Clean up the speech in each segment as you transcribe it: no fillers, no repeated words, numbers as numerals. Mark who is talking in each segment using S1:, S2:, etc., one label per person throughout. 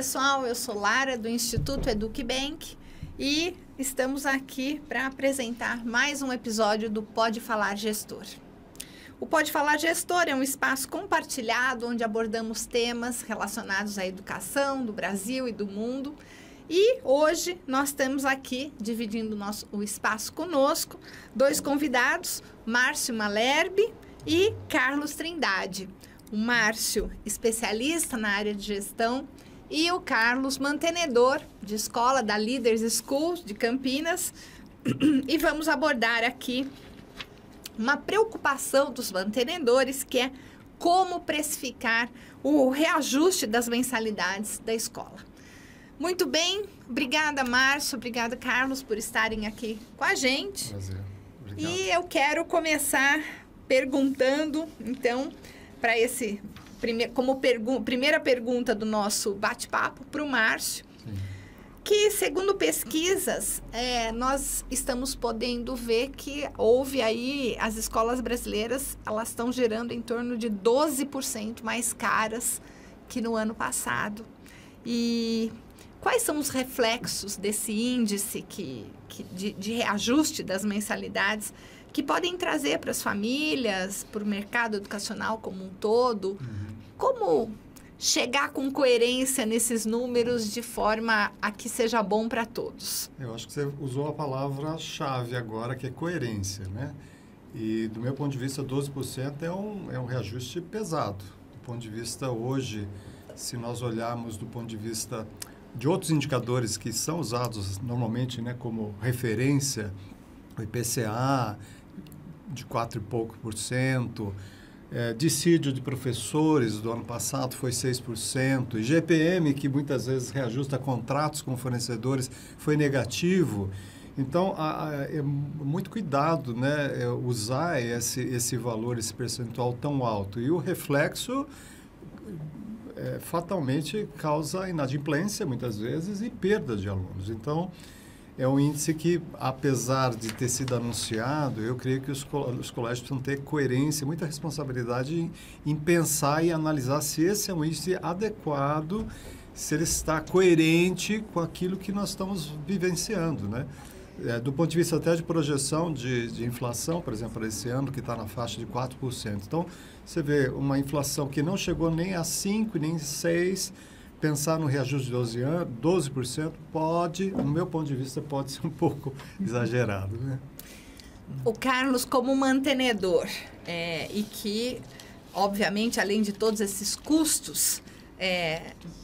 S1: pessoal, eu sou Lara do Instituto EducBank e estamos aqui para apresentar mais um episódio do Pode Falar Gestor. O Pode Falar Gestor é um espaço compartilhado onde abordamos temas relacionados à educação do Brasil e do mundo. E hoje nós temos aqui, dividindo o espaço conosco, dois convidados, Márcio Malherbe e Carlos Trindade. O Márcio, especialista na área de gestão, e o Carlos, mantenedor de escola da Leaders School de Campinas. E vamos abordar aqui uma preocupação dos mantenedores, que é como precificar o reajuste das mensalidades da escola. Muito bem, obrigada Márcio, obrigada Carlos por estarem aqui com a gente.
S2: Prazer, obrigado.
S1: E eu quero começar perguntando, então, para esse primeira pergunta do nosso bate-papo para o Márcio, que segundo pesquisas, nós estamos podendo ver que houve aí, as escolas brasileiras, elas estão gerando em torno de 12% mais caras que no ano passado. E quais são os reflexos desse índice de reajuste das mensalidades que podem trazer para as famílias, para o mercado educacional como um todo? Como chegar com coerência nesses números de forma a que seja bom para todos?
S2: Eu acho que você usou a palavra-chave agora, que é coerência, né? E do meu ponto de vista, 12% é um reajuste pesado. Do ponto de vista hoje, se nós olharmos do ponto de vista de outros indicadores que são usados normalmente, né, como referência, o IPCA de 4 e pouco por cento, dissídio de professores do ano passado foi 6%, IGPM, que muitas vezes reajusta contratos com fornecedores, foi negativo. Então, é muito cuidado, né, usar esse valor, esse percentual tão alto. E o reflexo fatalmente causa inadimplência, muitas vezes, e perda de alunos. Então, é um índice que, apesar de ter sido anunciado, eu creio que os colégios precisam ter coerência, muita responsabilidade em pensar e analisar se esse é um índice adequado, se ele está coerente com aquilo que nós estamos vivenciando, né? Do ponto de vista até de projeção de inflação, por exemplo, para esse ano, que está na faixa de 4%. Então, você vê uma inflação que não chegou nem a 5%, nem 6%, pensar no reajuste de 12% pode, no meu ponto de vista, pode ser um pouco exagerado, né?
S1: O Carlos, como mantenedor, e que, obviamente, além de todos esses custos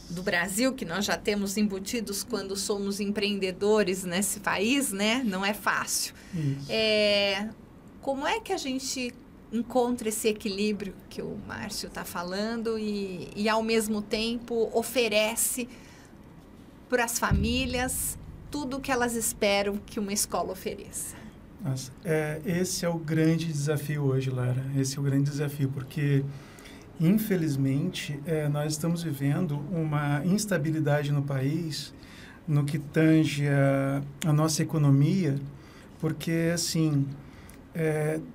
S1: do Brasil, que nós já temos embutidos quando somos empreendedores nesse país, né? Não é fácil. Como é que a gente encontra esse equilíbrio que o Márcio está falando e, ao mesmo tempo, oferece para as famílias tudo o que elas esperam que uma escola ofereça?
S3: Nossa, esse é o grande desafio hoje, Lara. Esse é o grande desafio, porque, infelizmente, nós estamos vivendo uma instabilidade no país no que tange a nossa economia, porque, assim,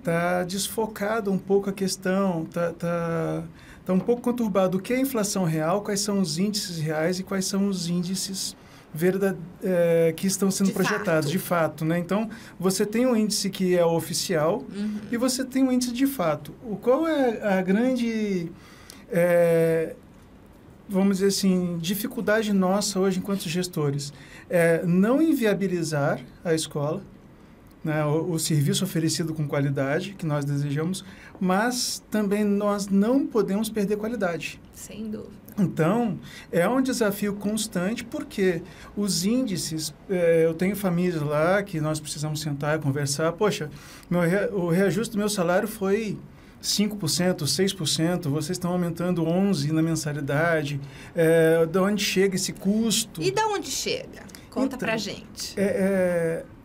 S3: tá desfocado um pouco a questão, tá um pouco conturbado. O que é a inflação real, quais são os índices reais e quais são os índices que estão sendo projetados de fato, né? Então, você tem um índice que é oficial e você tem um índice de fato. Qual é a grande, vamos dizer assim, dificuldade nossa hoje enquanto gestores? Não inviabilizar a escola, né, o serviço oferecido com qualidade que nós desejamos, mas também nós não podemos perder qualidade.
S1: Sem dúvida.
S3: Então, é um desafio constante, porque os índices, eu tenho famílias lá que nós precisamos sentar e conversar. Poxa, o reajuste do meu salário foi 5%, 6%, vocês estão aumentando 11% na mensalidade. De onde chega esse custo?
S1: E de onde chega? Conta pra gente.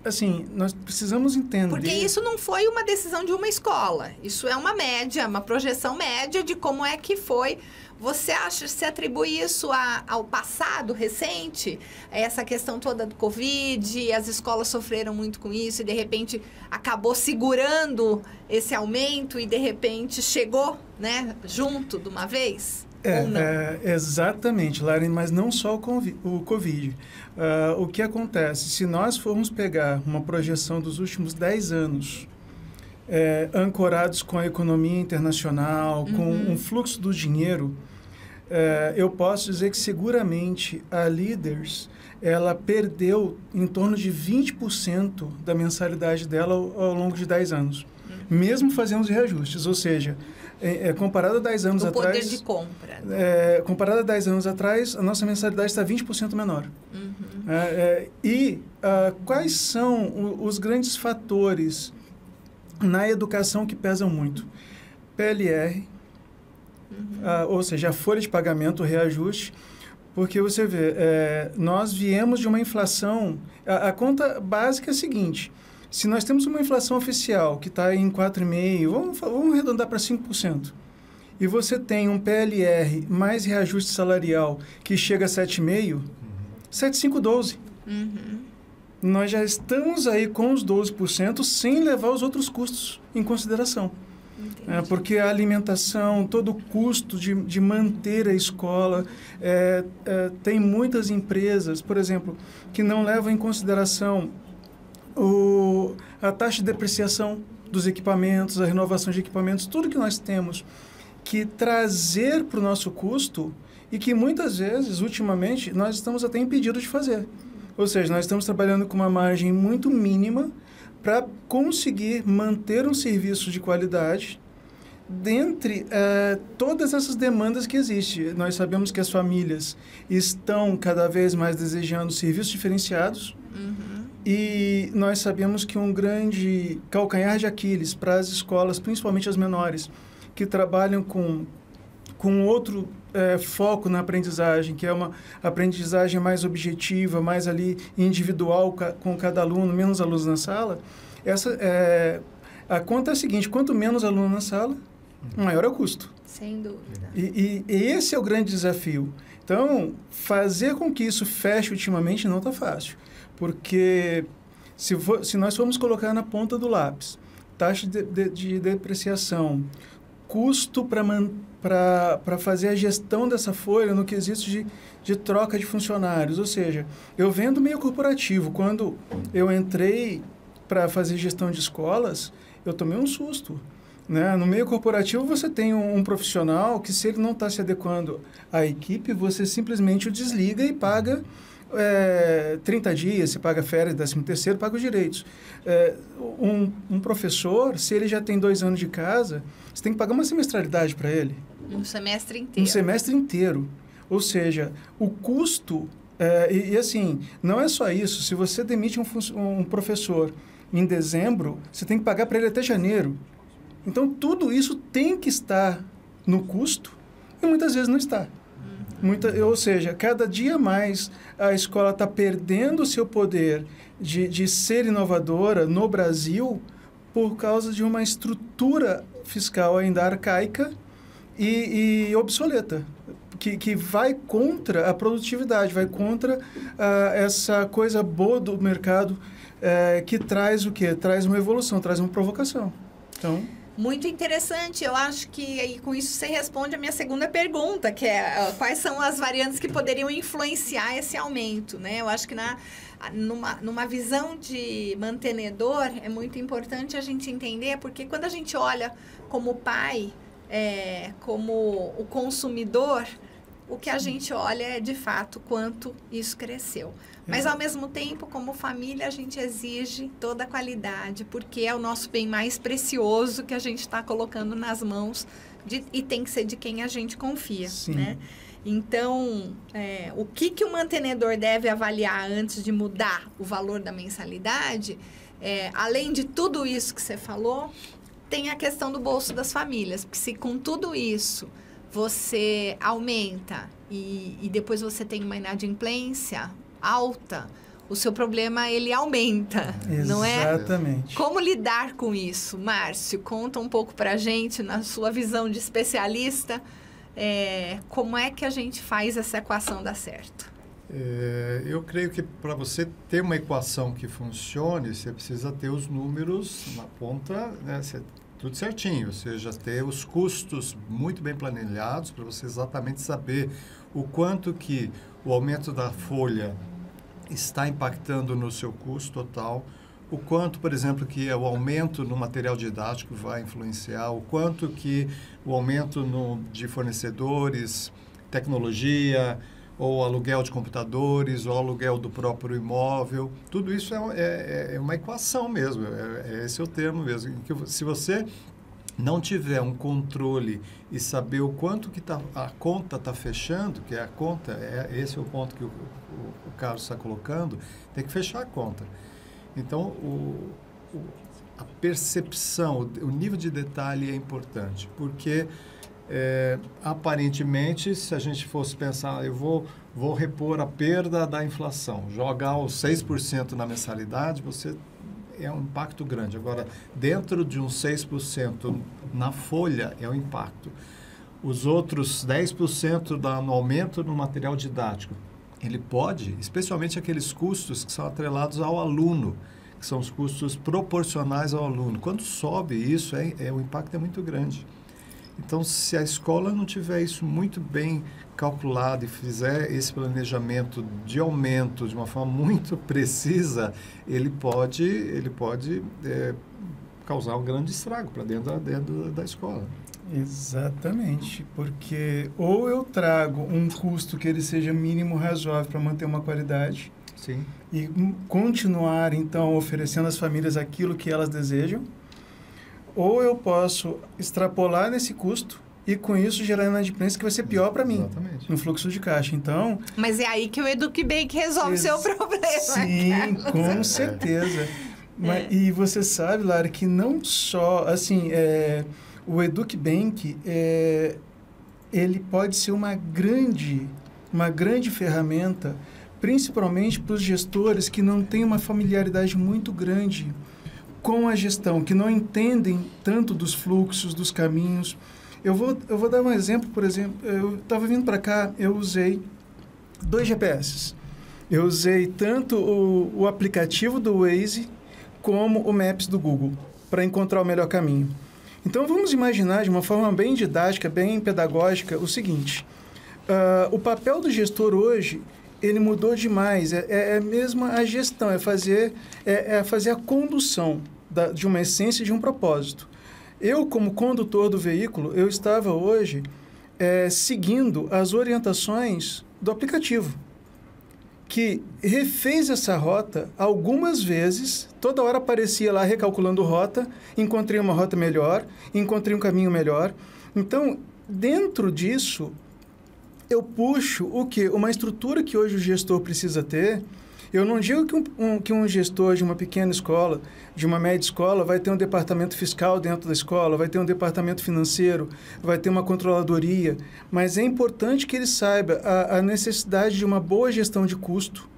S3: Assim, nós precisamos entender...
S1: Porque isso não foi uma decisão de uma escola. Isso é uma média, uma projeção média de como é que foi. Você acha, se atribui isso ao passado recente? Essa questão toda do Covid, as escolas sofreram muito com isso e, de repente, acabou segurando esse aumento e, de repente, chegou, né, junto de uma vez? Ou não?
S3: Exatamente, Laren, mas não só o Covid. O que acontece? Se nós formos pegar uma projeção dos últimos 10 anos, ancorados com a economia internacional, com um fluxo do dinheiro, eu posso dizer que seguramente a Leaders, ela perdeu em torno de 20% da mensalidade dela ao longo de 10 anos, mesmo fazendo os reajustes, ou seja, comparado a 10 anos atrás... O
S1: poder de compra.
S3: Comparado a 10 anos atrás, a nossa mensalidade está 20% menor. Quais são os grandes fatores na educação que pesam muito? PLR, ou seja, a folha de pagamento, o reajuste, porque você vê, nós viemos de uma inflação, a conta básica é a seguinte, se nós temos uma inflação oficial que está em 4,5%, vamos arredondar para 5%, e você tem um PLR mais reajuste salarial que chega a 7,5%, 7,5%, 12%. Nós já estamos aí com os 12% sem levar os outros custos em consideração. Porque a alimentação, todo o custo de manter a escola, tem muitas empresas, por exemplo, que não levam em consideração a taxa de depreciação dos equipamentos, a renovação de equipamentos, tudo que nós temos que trazer para o nosso custo e que muitas vezes, ultimamente, nós estamos até impedidos de fazer. Ou seja, nós estamos trabalhando com uma margem muito mínima para conseguir manter um serviço de qualidade dentre todas essas demandas que existem. Nós sabemos que as famílias estão cada vez mais desejando serviços diferenciados e nós sabemos que um grande calcanhar de Aquiles para as escolas, principalmente as menores, que trabalham com outro foco na aprendizagem, que é uma aprendizagem mais objetiva, mais ali individual com cada aluno, menos alunos na sala, a conta é a seguinte: quanto menos aluno na sala, maior é o custo.
S1: Sem dúvida.
S3: E esse é o grande desafio. Então, fazer com que isso feche ultimamente não está fácil, porque se nós formos colocar na ponta do lápis taxa de depreciação, custo para fazer a gestão dessa folha no quesito de troca de funcionários. Ou seja, eu vendo meio corporativo. Quando eu entrei para fazer gestão de escolas, eu tomei um susto. Né? No meio corporativo, você tem um profissional que, se ele não está se adequando à equipe, você simplesmente o desliga e paga 30 dias, você paga férias, 13º, paga os direitos. Um professor, se ele já tem 2 anos de casa, você tem que pagar uma semestralidade para ele.
S1: Um semestre inteiro.
S3: Um semestre inteiro. Ou seja, o custo... E assim, não é só isso. Se você demite um professor em dezembro, você tem que pagar para ele até janeiro. Então, tudo isso tem que estar no custo e muitas vezes não está. Ou seja, cada dia mais a escola está perdendo o seu poder de ser inovadora no Brasil por causa de uma estrutura fiscal ainda arcaica e obsoleta, que vai contra a produtividade, vai contra essa coisa boa do mercado que traz o quê? Traz uma evolução, traz uma provocação. Então...
S1: Muito interessante. Eu acho que aí, com isso você responde a minha segunda pergunta, que é quais são as variantes que poderiam influenciar esse aumento, né? Eu acho que numa visão de mantenedor é muito importante a gente entender, porque quando a gente olha como pai, como o consumidor, o que a gente olha é, de fato, quanto isso cresceu. Mas, ao mesmo tempo, como família, a gente exige toda a qualidade, porque é o nosso bem mais precioso que a gente está colocando nas mãos e tem que ser de quem a gente confia, né? Então, o que o mantenedor deve avaliar antes de mudar o valor da mensalidade, além de tudo isso que você falou, tem a questão do bolso das famílias, porque se com tudo isso você aumenta e depois você tem uma inadimplência alta, o seu problema, ele aumenta, não é?
S3: Exatamente.
S1: Como lidar com isso? Márcio, conta um pouco pra gente, na sua visão de especialista, Como é que a gente faz essa equação dar certo?
S2: Eu creio que para você ter uma equação que funcione, você precisa ter os números na ponta, né, tudo certinho, ou seja, ter os custos muito bem planilhados para você exatamente saber o quanto que o aumento da folha está impactando no seu custo total, o quanto, por exemplo, que o aumento no material didático vai influenciar, o quanto que o aumento de fornecedores, tecnologia, ou aluguel de computadores, ou aluguel do próprio imóvel. Tudo isso é uma equação mesmo, esse é o termo mesmo. Se você não tiver um controle e saber o quanto que a conta está fechando, que é a conta, esse é o ponto que o Carlos está colocando, tem que fechar a conta. Então, a percepção, o nível de detalhe é importante, porque aparentemente, se a gente fosse pensar, eu vou repor a perda da inflação, jogar os 6% na mensalidade, é um impacto grande. Agora, dentro de uns 6% na folha é um impacto. Os outros 10% no aumento no material didático, ele pode, especialmente aqueles custos que são atrelados ao aluno, que são os custos proporcionais ao aluno. Quando sobe isso, o impacto é muito grande. Então, se a escola não tiver isso muito bem calculado e fizer esse planejamento de aumento de uma forma muito precisa, ele pode causar um grande estrago para dentro da escola.
S3: Exatamente, porque ou eu trago um custo que ele seja mínimo razoável para manter uma qualidade.
S2: Sim.
S3: E continuar, então, oferecendo às famílias aquilo que elas desejam, ou eu posso extrapolar nesse custo e, com isso, gerar inadimplência que vai ser pior para mim.
S2: Exatamente.
S3: No fluxo de caixa. Então...
S1: Mas é aí que o EducBank resolve o seu problema.
S3: Sim, com certeza. E você sabe, Lara, que não só... Assim, o EducBank, ele pode ser uma grande ferramenta, principalmente para os gestores que não têm uma familiaridade muito grande com a gestão, que não entendem tanto dos fluxos, dos caminhos. Eu vou dar um exemplo, por exemplo, eu estava vindo para cá, eu usei 2 GPS. Eu usei tanto o aplicativo do Waze como o Maps do Google para encontrar o melhor caminho. Então, vamos imaginar de uma forma bem didática, bem pedagógica, o seguinte. O papel do gestor hoje, ele mudou demais. É mesmo a gestão, é fazer a condução de uma essência e de um propósito. Eu, como condutor do veículo, eu estava hoje seguindo as orientações do aplicativo, que refez essa rota algumas vezes, toda hora aparecia lá recalculando rota, encontrei uma rota melhor, encontrei um caminho melhor. Então, dentro disso, eu puxo o quê? Uma estrutura que hoje o gestor precisa ter. Eu não digo que um gestor de uma pequena escola, de uma média escola, vai ter um departamento fiscal dentro da escola, vai ter um departamento financeiro, vai ter uma controladoria, mas é importante que ele saiba a necessidade de uma boa gestão de custo,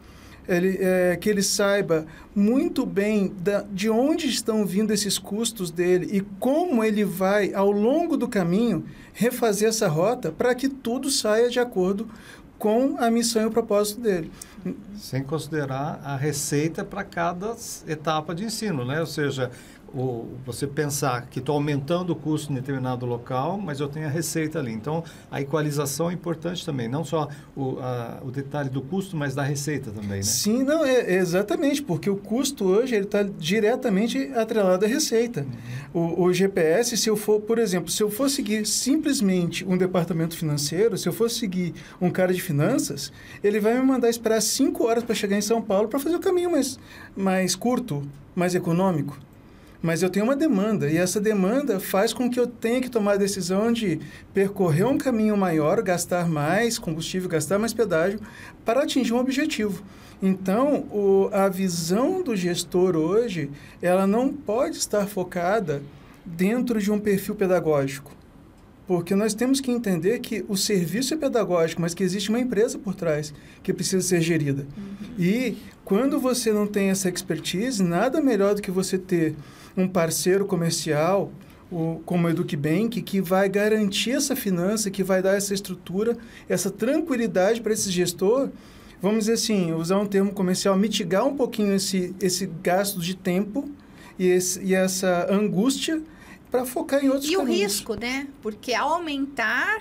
S3: que ele saiba muito bem de onde estão vindo esses custos dele e como ele vai, ao longo do caminho, refazer essa rota para que tudo saia de acordo com a missão e o propósito dele.
S2: Sem considerar a receita para cada etapa de ensino, né? Ou seja, você pensar que estou aumentando o custo em determinado local, mas eu tenho a receita ali. Então, a equalização é importante também, não só o detalhe do custo, mas da receita também, né?
S3: Sim, não, exatamente, porque o custo hoje está diretamente atrelado à receita. O GPS, se eu for, por exemplo, se eu for seguir simplesmente um departamento financeiro, se eu for seguir um cara de finanças, ele vai me mandar esperar 5 horas para chegar em São Paulo para fazer o caminho mais curto, mais econômico. Mas eu tenho uma demanda, e essa demanda faz com que eu tenha que tomar a decisão de percorrer um caminho maior, gastar mais combustível, gastar mais pedágio, para atingir um objetivo. Então, a visão do gestor hoje, ela não pode estar focada dentro de um perfil pedagógico. Porque nós temos que entender que o serviço é pedagógico, mas que existe uma empresa por trás que precisa ser gerida. E quando você não tem essa expertise, nada melhor do que você ter um parceiro comercial, como o EducBank, que vai garantir essa finança, que vai dar essa estrutura, essa tranquilidade para esse gestor, vamos dizer assim, usar um termo comercial, mitigar um pouquinho esse gasto de tempo e essa angústia para focar em outros caminhos.
S1: E o risco, né? Porque ao aumentar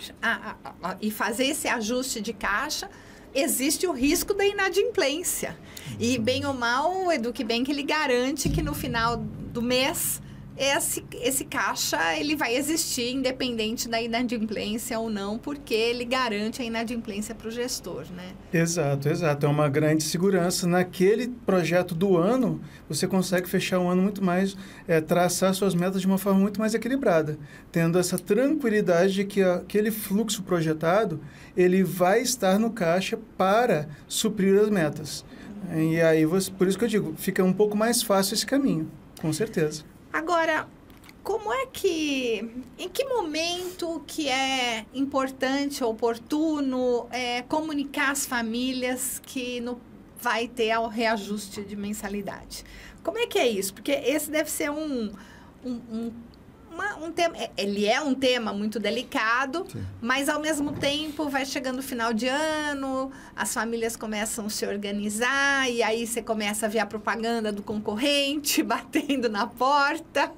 S1: e fazer esse ajuste de caixa, existe o risco da inadimplência. E, bem ou mal, o EducBank, ele garante que no final do mês, esse caixa ele vai existir, independente da inadimplência ou não, porque ele garante a inadimplência para o gestor, né?
S3: Exato. É uma grande segurança. Naquele projeto do ano, você consegue fechar um ano muito mais, traçar suas metas de uma forma muito mais equilibrada, tendo essa tranquilidade de que aquele fluxo projetado, ele vai estar no caixa para suprir as metas. E aí, por isso que eu digo, fica um pouco mais fácil esse caminho, com certeza.
S1: Agora, em que momento que é importante, oportuno, comunicar às famílias que vai ter o reajuste de mensalidade? Como é que é isso? Porque esse deve ser um tema, ele é um tema muito delicado, sim, mas ao mesmo tempo vai chegando o final de ano, as famílias começam a se organizar e aí você começa a ver a propaganda do concorrente batendo na porta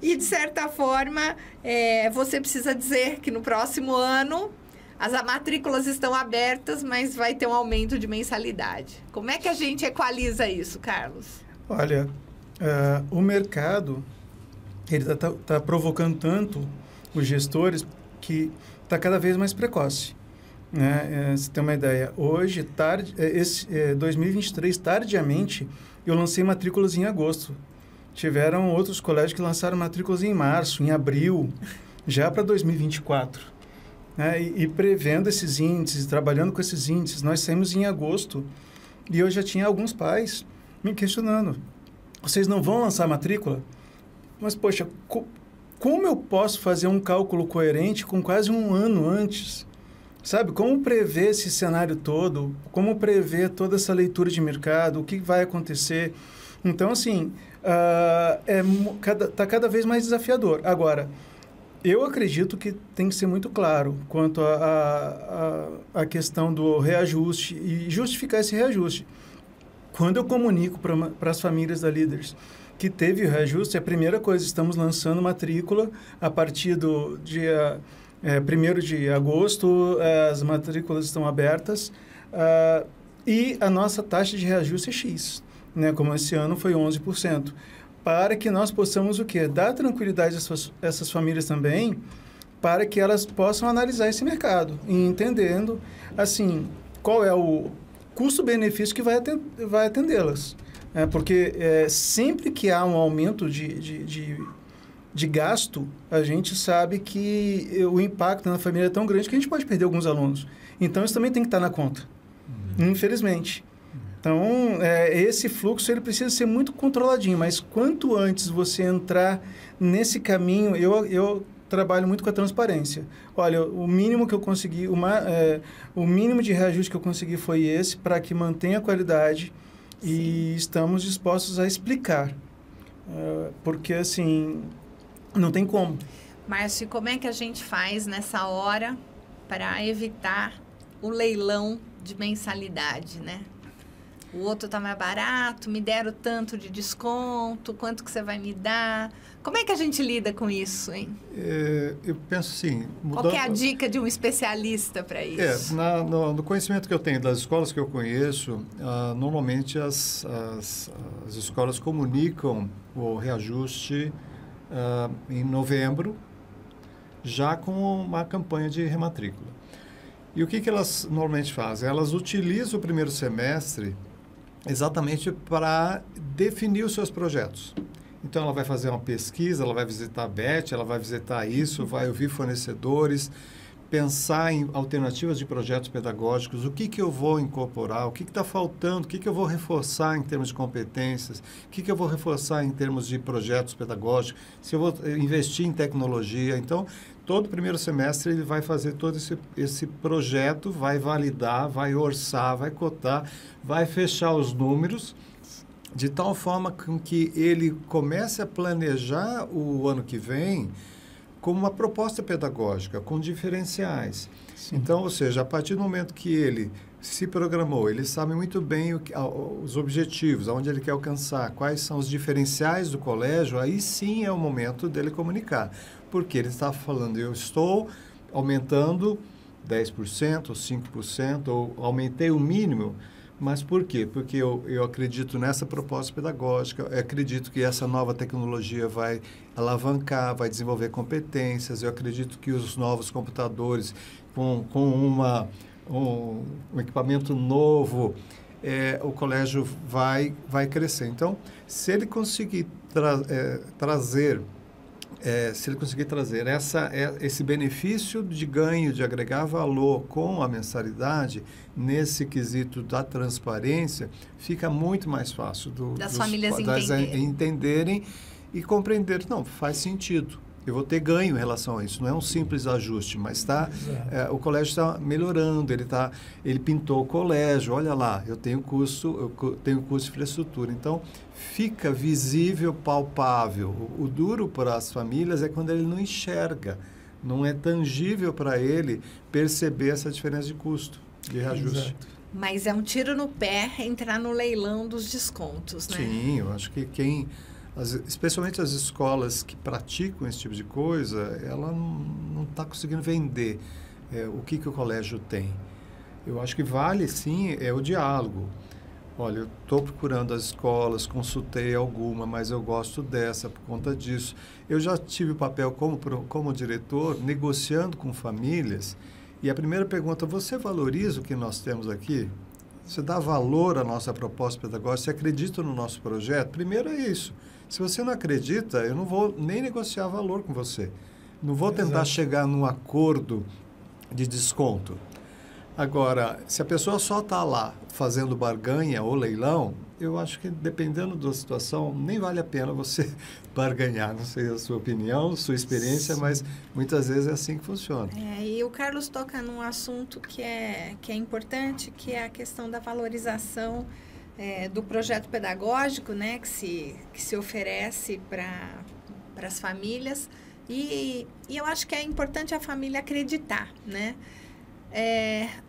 S1: e de certa forma você precisa dizer que no próximo ano as matrículas estão abertas, mas vai ter um aumento de mensalidade. Como é que a gente equaliza isso, Carlos?
S3: Olha, o mercado ele está provocando tanto os gestores que está cada vez mais precoce. Né? Você tem uma ideia, hoje, 2023, tardiamente, eu lancei matrículas em agosto. Tiveram outros colégios que lançaram matrículas em março, em abril, já para 2024. Né? E prevendo esses índices, trabalhando com esses índices, nós saímos em agosto e eu já tinha alguns pais me questionando, vocês não vão lançar matrícula? Mas, poxa, como eu posso fazer um cálculo coerente com quase um ano antes? Sabe? Como prever esse cenário todo? Como prever toda essa leitura de mercado? O que vai acontecer? Então, assim, está cada vez mais desafiador. Agora, eu acredito que tem que ser muito claro quanto à questão do reajuste e justificar esse reajuste. Quando eu comunico para as famílias da Líderes que teve o reajuste, a primeira coisa, estamos lançando matrícula a partir do dia 1º de agosto, as matrículas estão abertas e a nossa taxa de reajuste é X, né? Como esse ano foi 11%, para que nós possamos o quê? Dar tranquilidade a essas famílias também, para que elas possam analisar esse mercado e entendendo, assim, qual é o custo-benefício que vai atendê-las. Porque sempre que há um aumento de gasto, a gente sabe que o impacto na família é tão grande que a gente pode perder alguns alunos. Então, isso também tem que estar na conta, infelizmente. Então, esse fluxo ele precisa ser muito controladinho, mas quanto antes você entrar nesse caminho, eu trabalho muito com a transparência. Olha, o mínimo que eu consegui, o mínimo de reajuste que eu consegui foi esse, para que mantenha a qualidade. Sim. E estamos dispostos a explicar, porque assim, não tem como.
S1: Márcio, como é que a gente faz nessa hora para evitar o leilão de mensalidade, né? O outro está mais barato, me deram tanto de desconto, quanto que você vai me dar? Como é que a gente lida com isso, hein?
S2: Eu penso assim...
S1: Qual que é a dica de um especialista para isso?
S2: No conhecimento que eu tenho das escolas que eu conheço, normalmente as escolas comunicam o reajuste em novembro, já com uma campanha de rematrícula. E o que elas normalmente fazem? Elas utilizam o primeiro semestre exatamente para definir os seus projetos. Então, ela vai fazer uma pesquisa, ela vai visitar a BET, ela vai visitar isso, vai ouvir fornecedores, pensar em alternativas de projetos pedagógicos, o que eu vou incorporar, o que está faltando, o que eu vou reforçar em termos de competências, o que eu vou reforçar em termos de projetos pedagógicos, se eu vou investir em tecnologia. Então, todo o primeiro semestre ele vai fazer todo esse projeto, vai validar, vai orçar, vai cotar, vai fechar os números de tal forma com que ele comece a planejar o ano que vem como uma proposta pedagógica, com diferenciais.
S3: Sim.
S2: Então, ou seja, a partir do momento que ele se programou, ele sabe muito bem os objetivos, aonde ele quer alcançar, quais são os diferenciais do colégio, aí sim é o momento dele comunicar. Porque ele está falando, eu estou aumentando 10%, ou 5%, ou aumentei o mínimo. Mas por quê? Porque eu acredito nessa proposta pedagógica, eu acredito que essa nova tecnologia vai alavancar, vai desenvolver competências, eu acredito que os novos computadores com um equipamento novo, o colégio vai crescer. Então, se ele conseguir trazer esse benefício de ganho, de agregar valor com a mensalidade, nesse quesito da transparência, fica muito mais fácil
S1: das famílias
S2: entenderem e compreender. Não, faz sentido. Eu vou ter ganho em relação a isso. Não é um simples ajuste, mas o colégio está melhorando. Ele pintou o colégio. Olha lá, eu tenho custo de infraestrutura. Então, fica visível, palpável. O duro para as famílias é quando ele não enxerga. Não é tangível para ele perceber essa diferença de custo, de reajuste.
S3: Exato.
S1: Mas é um tiro no pé entrar no leilão dos descontos, né?
S2: Sim, eu acho que especialmente as escolas que praticam esse tipo de coisa, ela não está conseguindo vender o que o colégio tem. Eu acho que vale, sim, o diálogo. Olha, eu estou procurando as escolas, consultei alguma, mas eu gosto dessa por conta disso. Eu já tive o papel como diretor, negociando com famílias, e a primeira pergunta, você valoriza o que nós temos aqui? Você dá valor à nossa proposta pedagógica? Você acredita no nosso projeto? Primeiro é isso. Se você não acredita, eu não vou nem negociar valor com você. Não vou tentar chegar num acordo de desconto. Agora, se a pessoa só está lá fazendo barganha ou leilão, eu acho que, dependendo da situação, nem vale a pena você barganhar. Não sei a sua opinião, sua experiência, sim, mas muitas vezes é assim que funciona.
S1: E o Carlos toca num assunto que é importante, que é a questão da valorização do projeto pedagógico, né, que se oferece para as famílias. E eu acho que é importante a família acreditar, né?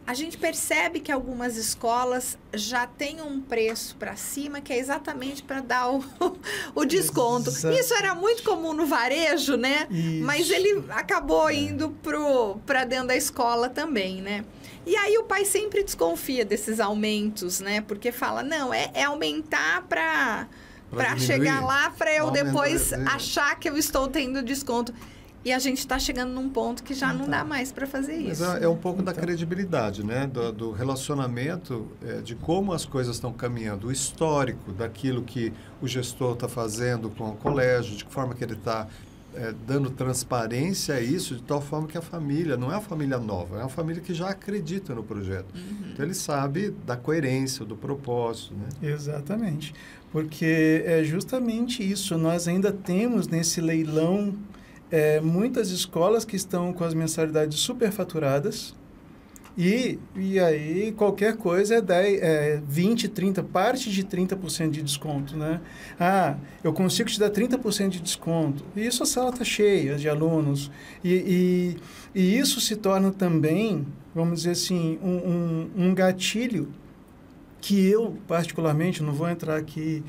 S1: A gente percebe que algumas escolas já têm um preço para cima, que é exatamente para dar o desconto. Isso era muito comum no varejo, né? Isso. Mas ele acabou indo para dentro da escola também, né? E aí o pai sempre desconfia desses aumentos, né? Porque fala, não, é aumentar para chegar lá, para eu depois achar que eu estou tendo desconto. E a gente está chegando num ponto que já não dá mais para fazer isso.
S2: Mas é um pouco da credibilidade, né? Do relacionamento, de como as coisas estão caminhando, o histórico daquilo que o gestor está fazendo com o colégio, de que forma que ele está dando transparência a isso, de tal forma que a família, não é uma família nova, é uma família que já acredita no projeto. Uhum. Então, ele sabe da coerência, do propósito, né?
S3: Exatamente. Porque é justamente isso, nós ainda temos nesse leilão muitas escolas que estão com as mensalidades superfaturadas e aí qualquer coisa é 20, 30, parte de 30% de desconto, né? Eu consigo te dar 30% de desconto. E isso a sala está cheia de alunos. E isso se torna também, vamos dizer assim, um gatilho que eu, particularmente, não vou entrar aqui,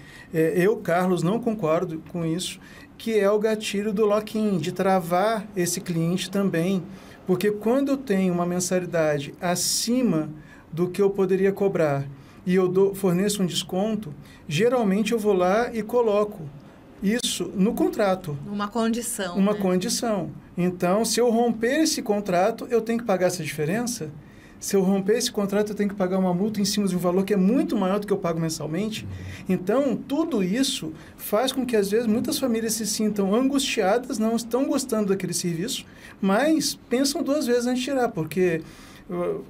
S3: Carlos, não concordo com isso, que é o gatilho do lock-in, de travar esse cliente também. Porque quando eu tenho uma mensalidade acima do que eu poderia cobrar e eu forneço um desconto, geralmente eu vou lá e coloco isso no contrato.
S1: Uma condição.
S3: Uma condição. Então, se eu romper esse contrato, eu tenho que pagar essa diferença? Se eu romper esse contrato, eu tenho que pagar uma multa em cima de um valor que é muito maior do que eu pago mensalmente. Então, tudo isso faz com que, às vezes, muitas famílias se sintam angustiadas, não estão gostando daquele serviço, mas pensam duas vezes antes de tirar, porque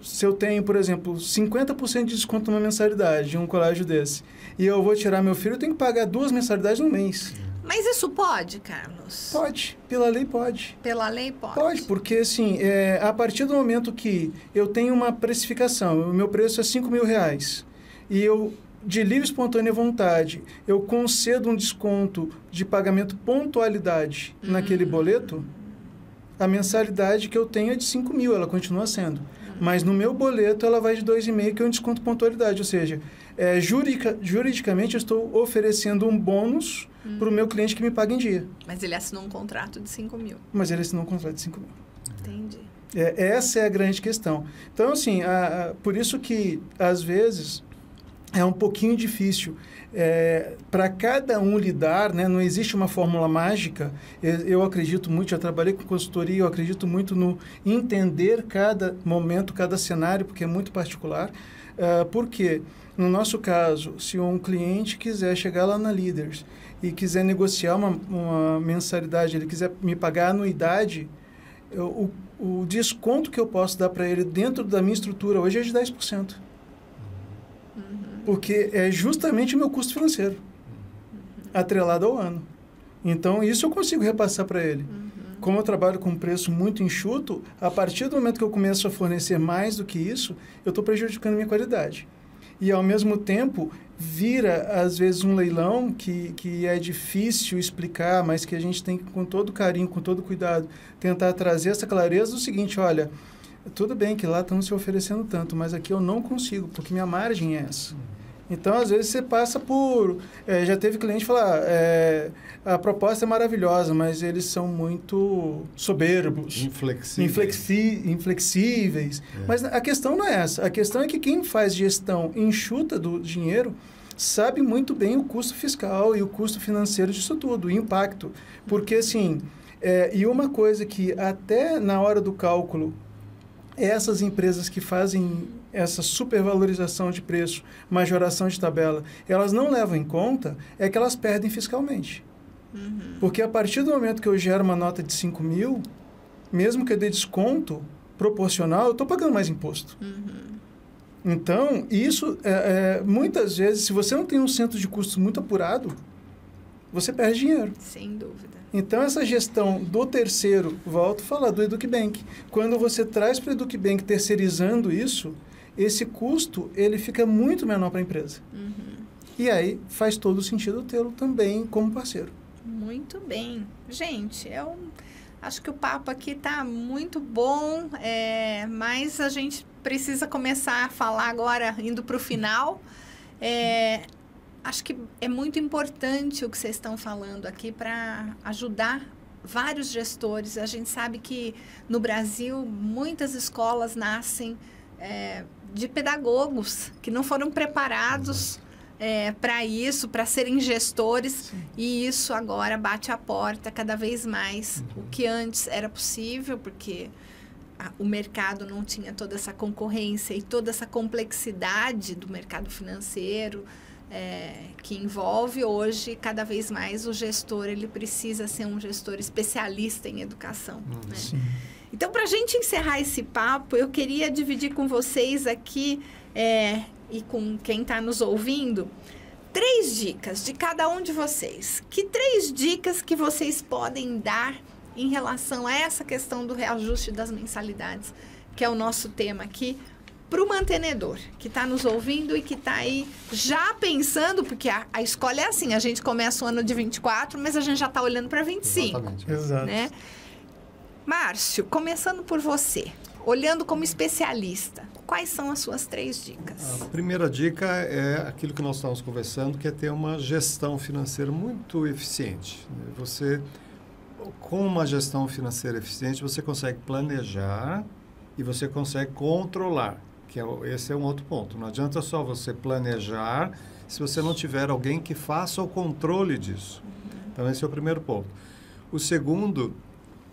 S3: se eu tenho, por exemplo, 50% de desconto numa mensalidade de um colégio desse, e eu vou tirar meu filho, eu tenho que pagar 2 mensalidades no mês.
S1: Mas isso pode, Carlos?
S3: Pode, pela lei pode.
S1: Pela lei pode?
S3: Pode, porque assim, a partir do momento que eu tenho uma precificação, o meu preço é R$5.000, e eu de livre e espontânea vontade, eu concedo um desconto de pagamento pontualidade naquele boleto, a mensalidade que eu tenho é de 5 mil, ela continua sendo. Mas no meu boleto ela vai de 2,5, que é um desconto pontualidade. Ou seja, juridicamente eu estou oferecendo um bônus para o meu cliente que me paga em dia.
S1: Mas ele assinou um contrato de 5 mil.
S3: Mas ele assinou um contrato de 5 mil.
S1: Entendi.
S3: Essa é a grande questão. Então, assim, por isso que, às vezes, é um pouquinho difícil para cada um lidar, né? Não existe uma fórmula mágica. Eu acredito muito, já trabalhei com consultoria, eu acredito muito no entender cada momento, cada cenário, porque é muito particular. Porque, no nosso caso, se um cliente quiser chegar lá na Leaders e quiser negociar uma mensalidade, ele quiser me pagar anuidade, o desconto que eu posso dar para ele dentro da minha estrutura hoje é de 10%. Porque é justamente o meu custo financeiro, atrelado ao ano. Então, isso eu consigo repassar para ele. Como eu trabalho com um preço muito enxuto, a partir do momento que eu começo a fornecer mais do que isso, eu estou prejudicando a minha qualidade. E, ao mesmo tempo, vira, às vezes, um leilão que é difícil explicar, mas que a gente tem que, com todo carinho, com todo cuidado, tentar trazer essa clareza do seguinte: olha, tudo bem que lá estão se oferecendo tanto, mas aqui eu não consigo, porque minha margem é essa. Então, às vezes, você passa por... já teve cliente falar, a proposta é maravilhosa, mas eles são muito soberbos. Inflexíveis. Mas a questão não é essa. A questão é que quem faz gestão enxuta do dinheiro sabe muito bem o custo fiscal e o custo financeiro disso tudo, o impacto. Porque, assim, e uma coisa que até na hora do cálculo, essas empresas que fazem essa supervalorização de preço, majoração de tabela, elas não levam em conta é que elas perdem fiscalmente. Porque a partir do momento que eu gero uma nota de 5 mil, mesmo que eu dê desconto proporcional, eu estou pagando mais imposto. Então, isso, muitas vezes, se você não tem um centro de custos muito apurado, você perde dinheiro.
S1: Sem dúvida.
S3: Então, essa gestão do terceiro, volto a falar, do EducBank. Quando você traz para o EducBank terceirizando isso, esse custo ele fica muito menor para a empresa. E aí faz todo sentido tê-lo também como parceiro.
S1: Muito bem. Gente, eu acho que o papo aqui está muito bom, mas a gente precisa começar a falar agora, indo para o final. Acho que é muito importante o que vocês estão falando aqui para ajudar vários gestores. A gente sabe que no Brasil muitas escolas nascem de pedagogos que não foram preparados para isso, para serem gestores. Sim. E isso agora bate a porta cada vez mais. O que antes era possível, porque o mercado não tinha toda essa concorrência e toda essa complexidade do mercado financeiro, que envolve hoje, cada vez mais, o gestor, ele precisa ser um gestor especialista em educação. Né?
S3: Sim.
S1: Então, para a gente encerrar esse papo, eu queria dividir com vocês aqui, e com quem está nos ouvindo, 3 dicas de cada um de vocês. Que 3 dicas que vocês podem dar em relação a essa questão do reajuste das mensalidades, que é o nosso tema aqui, para o mantenedor que está nos ouvindo e que está aí já pensando, porque a escola é assim, a gente começa o ano de 24, mas a gente já está olhando para 25.
S2: Exatamente.
S3: Exato.
S1: Né? Márcio, começando por você, olhando como especialista, quais são as suas 3 dicas?
S2: A primeira dica é aquilo que nós estamos conversando, que é ter uma gestão financeira muito eficiente. Você, com uma gestão financeira eficiente, você consegue planejar e você consegue controlar. Esse é um outro ponto. Não adianta só você planejar se você não tiver alguém que faça o controle disso. Então, esse é o primeiro ponto. O segundo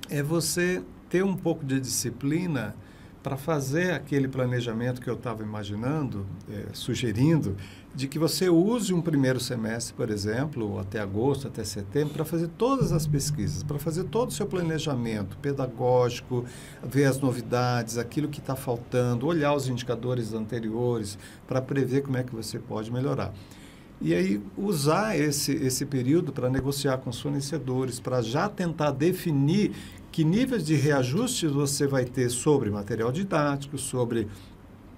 S2: é você ter um pouco de disciplina para fazer aquele planejamento que eu estava imaginando, sugerindo, de que você use um primeiro semestre, por exemplo, até agosto, até setembro, para fazer todas as pesquisas, para fazer todo o seu planejamento pedagógico, ver as novidades, aquilo que está faltando, olhar os indicadores anteriores para prever como é que você pode melhorar. E aí, usar esse período para negociar com os fornecedores, para já tentar definir que níveis de reajuste você vai ter sobre material didático, sobre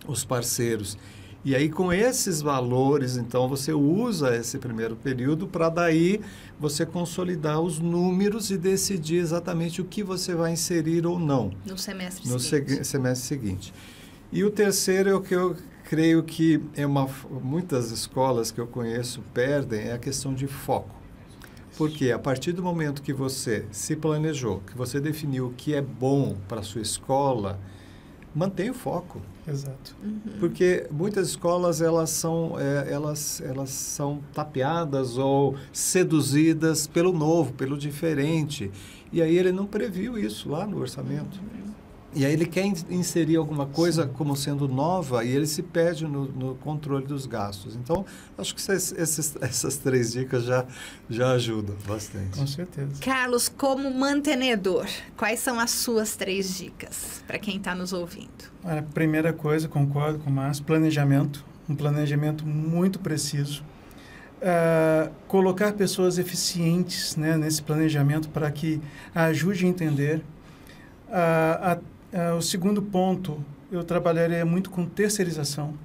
S2: os parceiros. E aí, com esses valores, então, você usa esse primeiro período para daí você consolidar os números e decidir exatamente o que você vai inserir ou não.
S1: No semestre
S2: seguinte. Semestre seguinte. E o terceiro é o que eu creio que muitas escolas que eu conheço perdem, é a questão de foco. Porque a partir do momento que você se planejou, que você definiu o que é bom para a sua escola, mantenha o foco.
S3: Exato.
S2: Porque muitas escolas elas são tapeadas ou seduzidas pelo novo, pelo diferente. E aí ele não previu isso lá no orçamento. E aí ele quer inserir alguma coisa como sendo nova e ele se perde no controle dos gastos. Então, acho que essas 3 dicas já ajudam bastante.
S3: Com certeza.
S1: Carlos, como mantenedor, quais são as suas 3 dicas para quem está nos ouvindo?
S3: A primeira coisa, concordo com o Márcio, planejamento. Um planejamento muito preciso. Colocar pessoas eficientes, né, nesse planejamento para que ajude a entender. O segundo ponto, eu trabalharia muito com terceirização.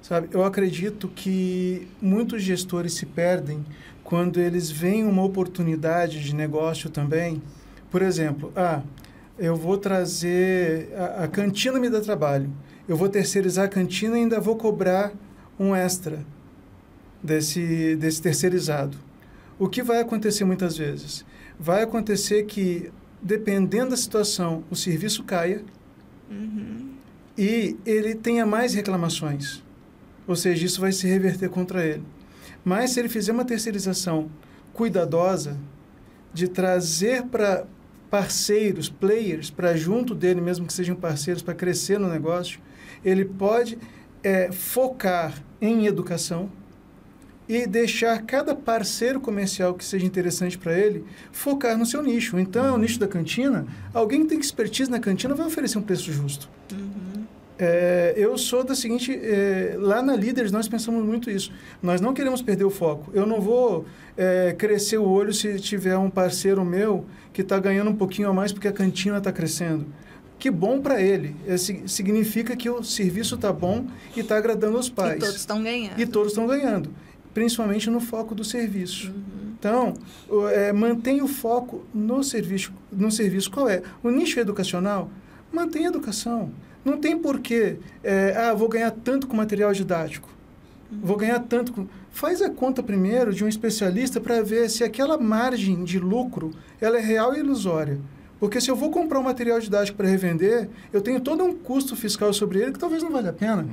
S3: Sabe? Eu acredito que muitos gestores se perdem quando eles veem uma oportunidade de negócio também. Por exemplo, eu vou trazer... A cantina me dá trabalho. Eu vou terceirizar a cantina e ainda vou cobrar um extra desse terceirizado. O que vai acontecer muitas vezes? Vai acontecer que, dependendo da situação, o serviço caia e ele tenha mais reclamações. Ou seja, isso vai se reverter contra ele. Mas se ele fizer uma terceirização cuidadosa, de trazer para parceiros, players, para junto dele, mesmo que sejam parceiros, para crescer no negócio, ele pode focar em educação e deixar cada parceiro comercial que seja interessante para ele focar no seu nicho. Então, o nicho da cantina, alguém que tem expertise na cantina vai oferecer um preço justo. Eu sou da seguinte... lá na Líderes, nós pensamos muito isso. Nós não queremos perder o foco. Eu não vou crescer o olho se tiver um parceiro meu que está ganhando um pouquinho a mais porque a cantina está crescendo. Que bom para ele. Significa que o serviço está bom e está agradando aos pais.
S1: E todos estão ganhando.
S3: E todos estão ganhando. Principalmente no foco do serviço. Então, mantenha o foco no serviço. Qual é? O nicho educacional, mantenha a educação. Não tem porquê, vou ganhar tanto com material didático. Vou ganhar tanto com... Faz a conta primeiro de um especialista para ver se aquela margem de lucro ela é real e ilusória. Porque se eu vou comprar um material didático para revender, eu tenho todo um custo fiscal sobre ele que talvez não valha a pena.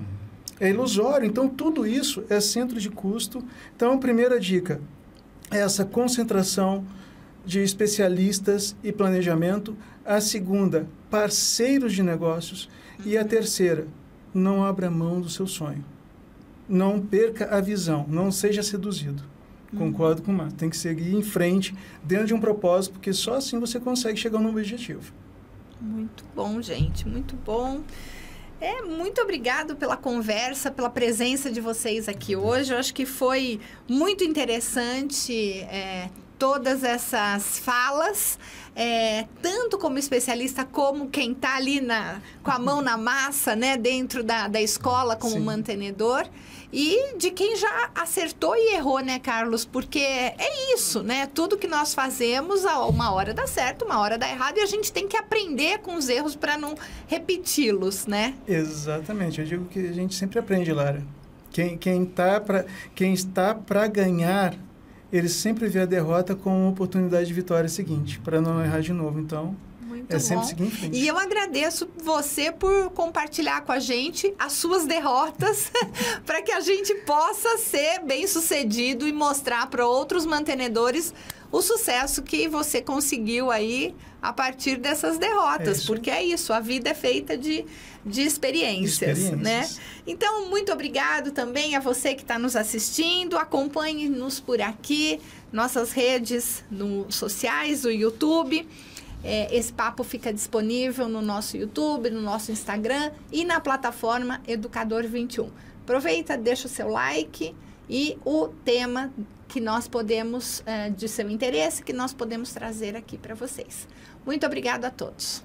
S3: É ilusório. Então, tudo isso é centro de custo. Então, a primeira dica é essa concentração de especialistas e planejamento. A segunda, parceiros de negócios. E a terceira, não abra mão do seu sonho. Não perca a visão. Não seja seduzido. Concordo com o Márcio. Tem que seguir em frente, dentro de um propósito, porque só assim você consegue chegar num objetivo.
S1: Muito bom, gente. Muito bom. Muito obrigado pela conversa, pela presença de vocês aqui hoje. Eu acho que foi muito interessante todas essas falas, tanto como especialista, como quem está ali com a mão na massa, né, dentro da escola como mantenedor. E de quem já acertou e errou, né, Carlos? Porque é isso, né? Tudo que nós fazemos, uma hora dá certo, uma hora dá errado, e a gente tem que aprender com os erros para não repeti-los, né?
S3: Exatamente. Eu digo que a gente sempre aprende, Lara. Quem está para ganhar, ele sempre vê a derrota como uma oportunidade de vitória seguinte, para não errar de novo. Então...
S1: Muito
S3: sempre
S1: bom.
S3: seguir em frente.
S1: E eu agradeço você por compartilhar com a gente as suas derrotas para que a gente possa ser bem-sucedido e mostrar para outros mantenedores o sucesso que você conseguiu aí a partir dessas derrotas. Porque é isso, a vida é feita de experiências, né? Então, muito obrigado também a você que está nos assistindo. Acompanhe-nos por aqui, nossas redes sociais, o YouTube. Esse papo fica disponível no nosso YouTube, no nosso Instagram e na plataforma Educador 21. Aproveita, deixa o seu like e o tema que nós podemos, de seu interesse, que nós podemos trazer aqui para vocês. Muito obrigada a todos.